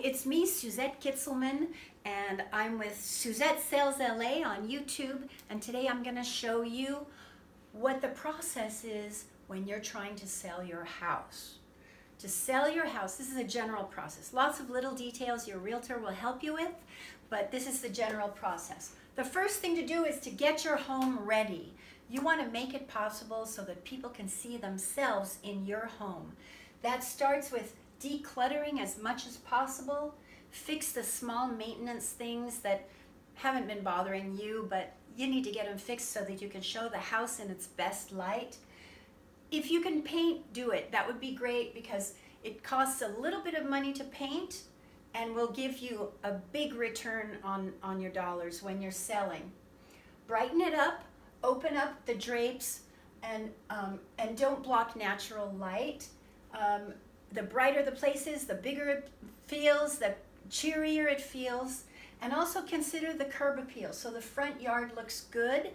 it's me, Suzette Kitzelman, and I'm with Suzette Sales LA on YouTube, and today I'm going to show you what the process is when you're trying to sell your house. To sell your house, this is a general process. Lots of little details your realtor will help you with, but this is the general process. The first thing to do is to get your home ready. You want to make it possible so that people can see themselves in your home. That starts with decluttering as much as possible. Fix the small maintenance things that haven't been bothering you, but you need to get them fixed so that you can show the house in its best light. If you can paint, do it. That would be great because it costs a little bit of money to paint and will give you a big return on your dollars when you're selling. Brighten it up, open up the drapes, and don't block natural light. The brighter the place is, the bigger it feels, the cheerier it feels. And also consider the curb appeal, so the front yard looks good.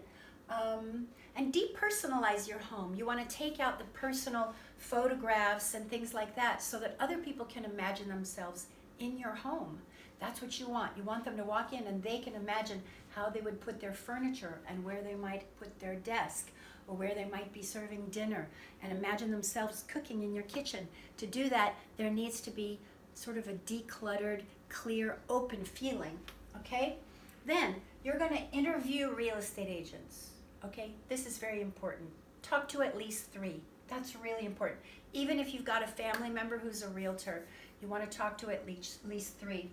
And depersonalize your home. You want to take out the personal photographs and things like that so that other people can imagine themselves in your home. That's what you want. You want them to walk in and they can imagine how they would put their furniture and where they might put their desk or where they might be serving dinner, and imagine themselves cooking in your kitchen. To do that, there needs to be sort of a decluttered, clear, open feeling, okay? Then you're going to interview real estate agents, okay? This is very important. Talk to at least 3. That's really important. Even if you've got a family member who's a realtor, you want to talk to at least 3.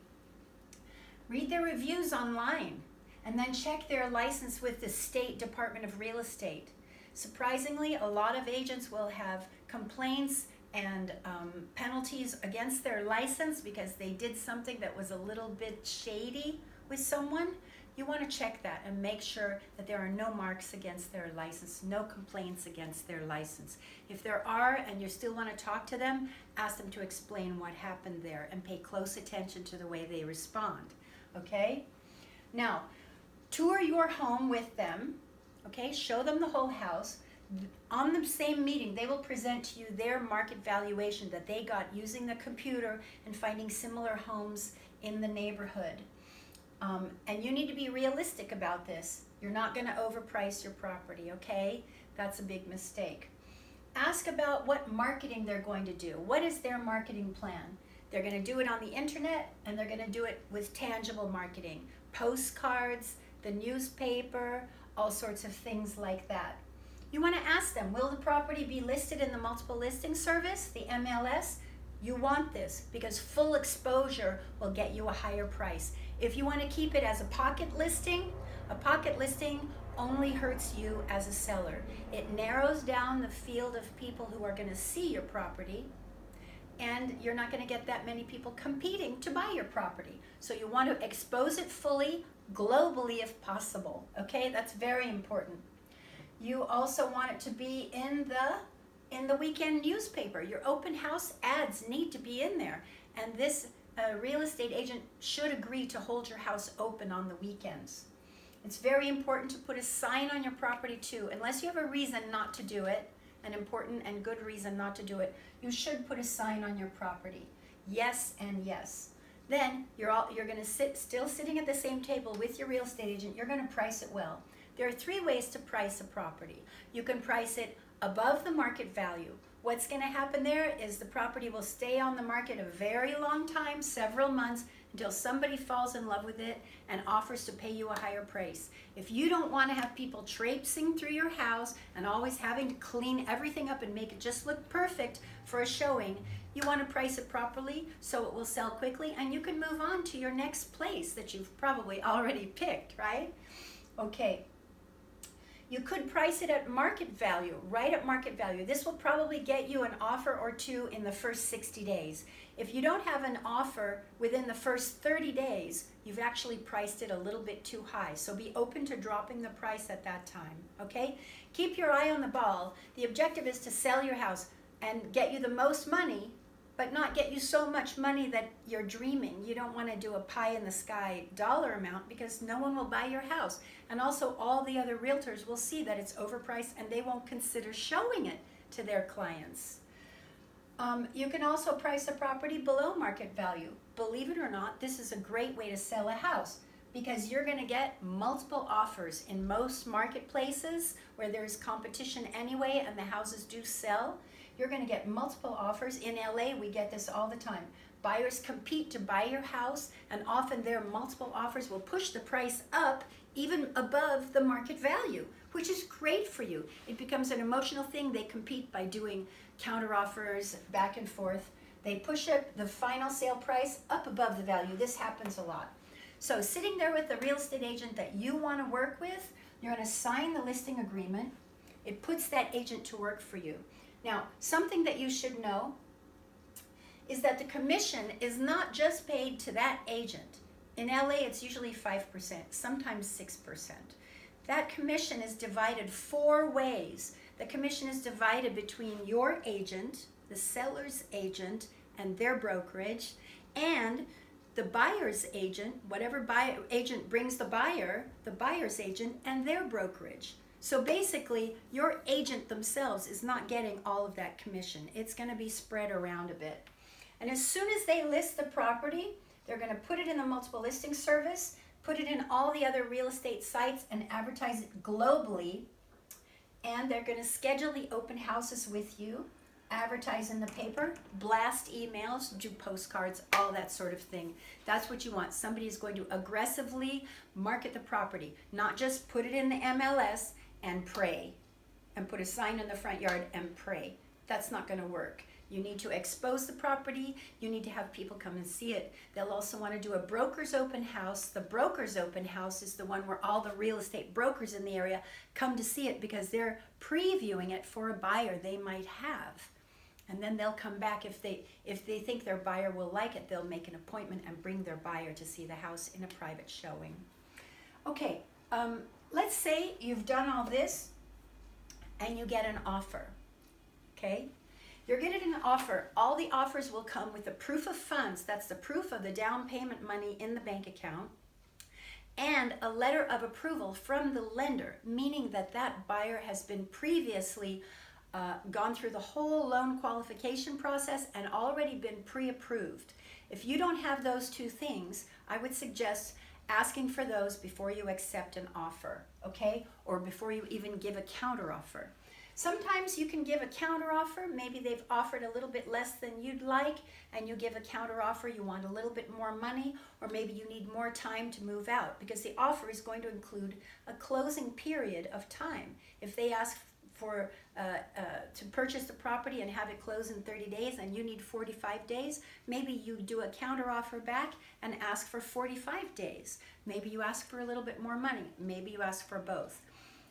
Read their reviews online and then check their license with the State Department of Real Estate. Surprisingly, a lot of agents will have complaints and penalties against their license because they did something that was a little bit shady with someone. You want to check that and make sure that there are no marks against their license, no complaints against their license. If there are and you still want to talk to them, ask them to explain what happened there and pay close attention to the way they respond, okay? Now, tour your home with them, okay? Show them the whole house. On the same meeting, they will present to you their market valuation that they got using the computer and finding similar homes in the neighborhood. And you need to be realistic about this. You're not going to overprice your property, okay? That's a big mistake. Ask about what marketing they're going to do. What is their marketing plan? They're going to do it on the internet, and they're going to do it with tangible marketing. Postcards, the newspaper, all sorts of things like that. You want to ask them, will the property be listed in the multiple listing service, the MLS? You want this because full exposure will get you a higher price. If you want to keep it as a pocket listing only hurts you as a seller. It narrows down the field of people who are going to see your property, and you're not going to get that many people competing to buy your property. So you want to expose it fully, globally if possible, okay? That's very important. You also want it to be in the weekend newspaper. Your open house ads need to be in there. And this real estate agent should agree to hold your house open on the weekends. It's very important to put a sign on your property too. Unless you have a reason not to do it, an important and good reason not to do it, you should put a sign on your property. Yes and yes. Then you're going to still sitting at the same table with your real estate agent. You're going to price it well. There are 3 ways to price a property. You can price it above the market value. What's going to happen there is the property will stay on the market a very long time, several months, until somebody falls in love with it and offers to pay you a higher price. If you don't want to have people traipsing through your house and always having to clean everything up and make it just look perfect for a showing, you want to price it properly so it will sell quickly and you can move on to your next place that you've probably already picked, right? Okay. You could price it at market value, right at market value. This will probably get you an offer or 2 in the first 60 days. If you don't have an offer within the first 30 days, you've actually priced it a little bit too high. So be open to dropping the price at that time, okay? Keep your eye on the ball. The objective is to sell your house and get you the most money, but not get you so much money that you're dreaming. You don't want to do a pie in the sky dollar amount because no one will buy your house. And also all the other realtors will see that it's overpriced and they won't consider showing it to their clients. You can also price a property below market value. Believe it or not, this is a great way to sell a house because you're going to get multiple offers in most marketplaces where there's competition anyway and the houses do sell. You're going to get multiple offers. In LA, we get this all the time. Buyers compete to buy your house, and often their multiple offers will push the price up even above the market value, which is great for you. It becomes an emotional thing. They compete by doing counter offers back and forth. They push up the final sale price up above the value. This happens a lot. So sitting there with the real estate agent that you want to work with, you're going to sign the listing agreement. It puts that agent to work for you. Now, something that you should know is that the commission is not just paid to that agent. In LA, it's usually 5%, sometimes 6%. That commission is divided 4 ways. The commission is divided between your agent, the seller's agent, and their brokerage, and the buyer's agent, whatever agent brings the buyer's agent, and their brokerage. So basically, your agent themselves is not getting all of that commission. It's going to be spread around a bit. And as soon as they list the property, they're going to put it in the multiple listing service, put it in all the other real estate sites, and advertise it globally. And they're going to schedule the open houses with you, advertise in the paper, blast emails, do postcards, all that sort of thing. That's what you want. Somebody is going to aggressively market the property, not just put it in the MLS and pray, and put a sign in the front yard and pray. That's not going to work. You need to expose the property. You need to have people come and see it. They'll also want to do a broker's open house. The broker's open house is the one where all the real estate brokers in the area come to see it because they're previewing it for a buyer they might have. And then they'll come back if they think their buyer will like it, they'll make an appointment and bring their buyer to see the house in a private showing. Okay, let's say you've done all this and you get an offer, okay? You're getting an offer. All the offers will come with a proof of funds. That's the proof of the down payment money in the bank account. And a letter of approval from the lender, meaning that that buyer has been previously gone through the whole loan qualification process and already been pre-approved. If you don't have those 2 things, I would suggest asking for those before you accept an offer, okay? Or before you even give a counter offer. Sometimes you can give a counter offer. Maybe they've offered a little bit less than you'd like, and you give a counter offer. You want a little bit more money, or maybe you need more time to move out because the offer is going to include a closing period of time. If they ask for to purchase the property and have it close in 30 days and you need 45 days, maybe you do a counter offer back and ask for 45 days. Maybe you ask for a little bit more money. Maybe you ask for both.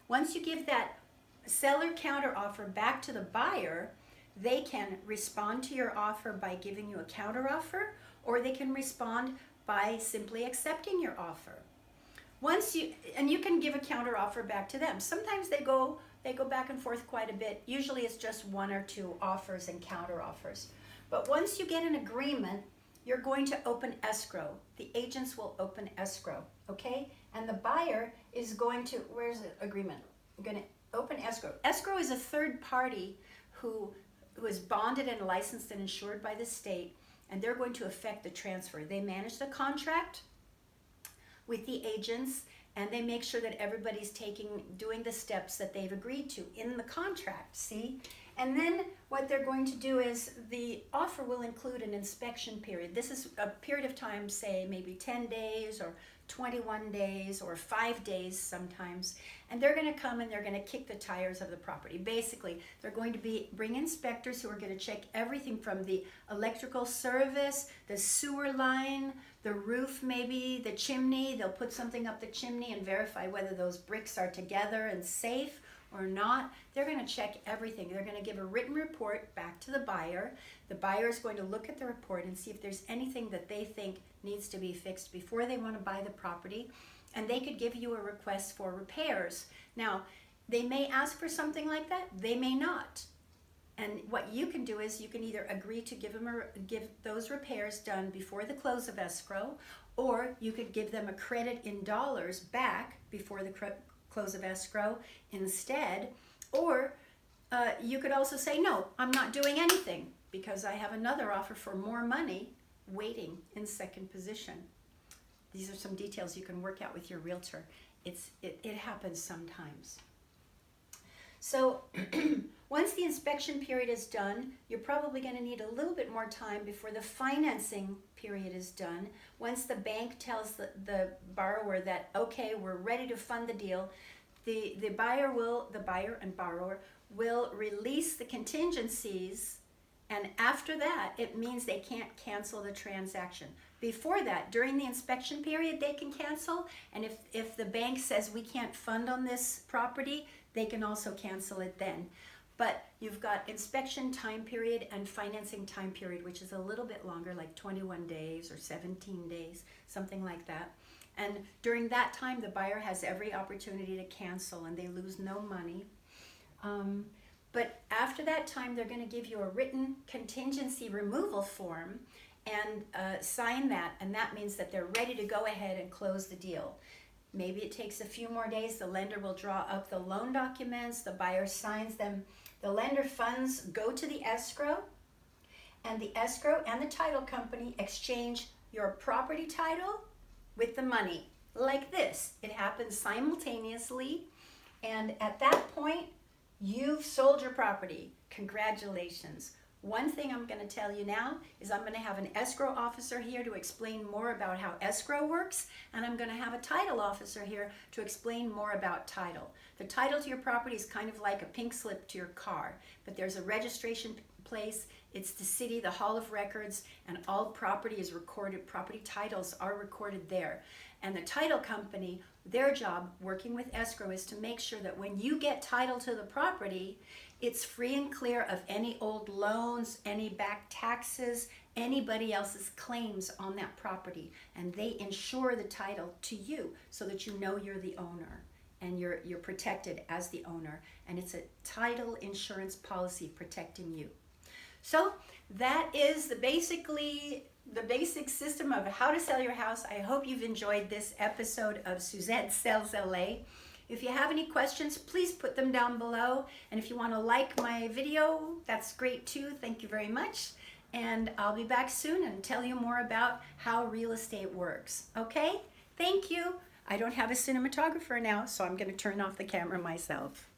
Once you give that seller counter offer back to the buyer, they can respond to your offer by giving you a counter offer, or they can respond by simply accepting your offer. And you can give a counter offer back to them. Sometimes they go back and forth quite a bit. Usually it's just 1 or 2 offers and counter offers. But once you get an agreement, you're going to open escrow. The agents will open escrow, okay? And the buyer is going to, where's the agreement? I'm going to open escrow. Escrow is a third party who is bonded and licensed and insured by the state, and they're going to effect the transfer. They manage the contract with the agents, and they make sure that everybody's doing the steps that they've agreed to in the contract, see? And then what they're going to do is the offer will include an inspection period. This is a period of time, say maybe 10 days or 21 days or 5 days sometimes. And they're going to come and they're going to kick the tires of the property. Basically, they're going to bring inspectors who are going to check everything from the electrical service, the sewer line, the roof maybe, the chimney. They'll put something up the chimney and verify whether those bricks are together and safe or not. They're going to check everything. They're going to give a written report back to the buyer. The buyer is going to look at the report and see if there's anything that they think needs to be fixed before they want to buy the property. And they could give you a request for repairs. Now, they may ask for something like that. They may not. And what you can do is you can either agree to give those repairs done before the close of escrow, or you could give them a credit in dollars back before the close of escrow instead, or you could also say, no, I'm not doing anything because I have another offer for more money waiting in second position. These are some details you can work out with your realtor. It happens sometimes. So once the inspection period is done, you're probably going to need a little bit more time before the financing period is done. Once the bank tells the borrower that, okay, we're ready to fund the deal, the buyer and borrower will release the contingencies, and after that, it means they can't cancel the transaction. Before that, during the inspection period, they can cancel, and if the bank says we can't fund on this property, they can also cancel it then. But you've got inspection time period and financing time period, which is a little bit longer, like 21 days or 17 days, something like that. And during that time, the buyer has every opportunity to cancel and they lose no money. But after that time, they're going to give you a written contingency removal form and sign that, and that means that they're ready to go ahead and close the deal. Maybe it takes a few more days. The lender will draw up the loan documents, the buyer signs them, the lender funds go to the escrow, and the escrow and the title company exchange your property title with the money, like this. It happens simultaneously, and at that point, you've sold your property. Congratulations. One thing I'm going to tell you now is I'm going to have an escrow officer here to explain more about how escrow works, and I'm going to have a title officer here to explain more about title. The title to your property is kind of like a pink slip to your car, but there's a registration place. It's the city, the Hall of Records, and all property is recorded. Property titles are recorded there. And the title company, their job working with escrow is to make sure that when you get title to the property, it's free and clear of any old loans, any back taxes, anybody else's claims on that property. And they insure the title to you so that you know you're the owner and you're protected as the owner. And it's a title insurance policy protecting you. So that is basically the basic system of how to sell your house. I hope you've enjoyed this episode of Suzette Sells LA. If you have any questions, please put them down below. And if you want to like my video, that's great too. Thank you very much. And I'll be back soon and tell you more about how real estate works. Okay? Thank you. I don't have a cinematographer now, so I'm going to turn off the camera myself.